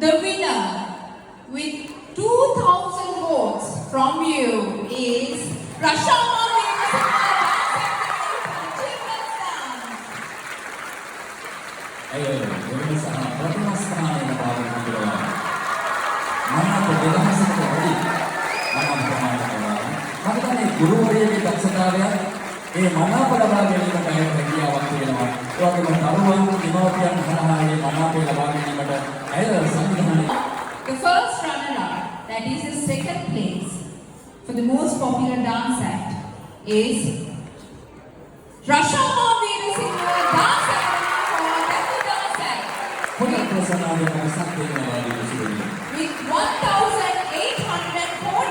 The winner with 2,000 votes from you is Rashama අය දෙවෙනි සහ ප්‍රථම ස්ථානය ලබා ගන්න පුළුවන්. මනස දෙදහසකට වැඩි මනස ප්‍රමාණයක් ලබා. මම ගුරුවරයෙකුගේ දක්ෂතාවය ඒ මනාප ලබා ගැනීමට හැකියාවක් තියෙනවා. ඒ වගේම තරුවන් දෙමව්පියන් හරහා මේ මනාපය ලබා ගැනීමට අය සංවිධානය. The first runner-up, that is the second place for the most popular dance act, is Rashama Veerasinghe Dance Academy for Telugu Dance Act. හොඳ ප්‍රසන්නාවේ මොකක්ද වෙනවා With 1,840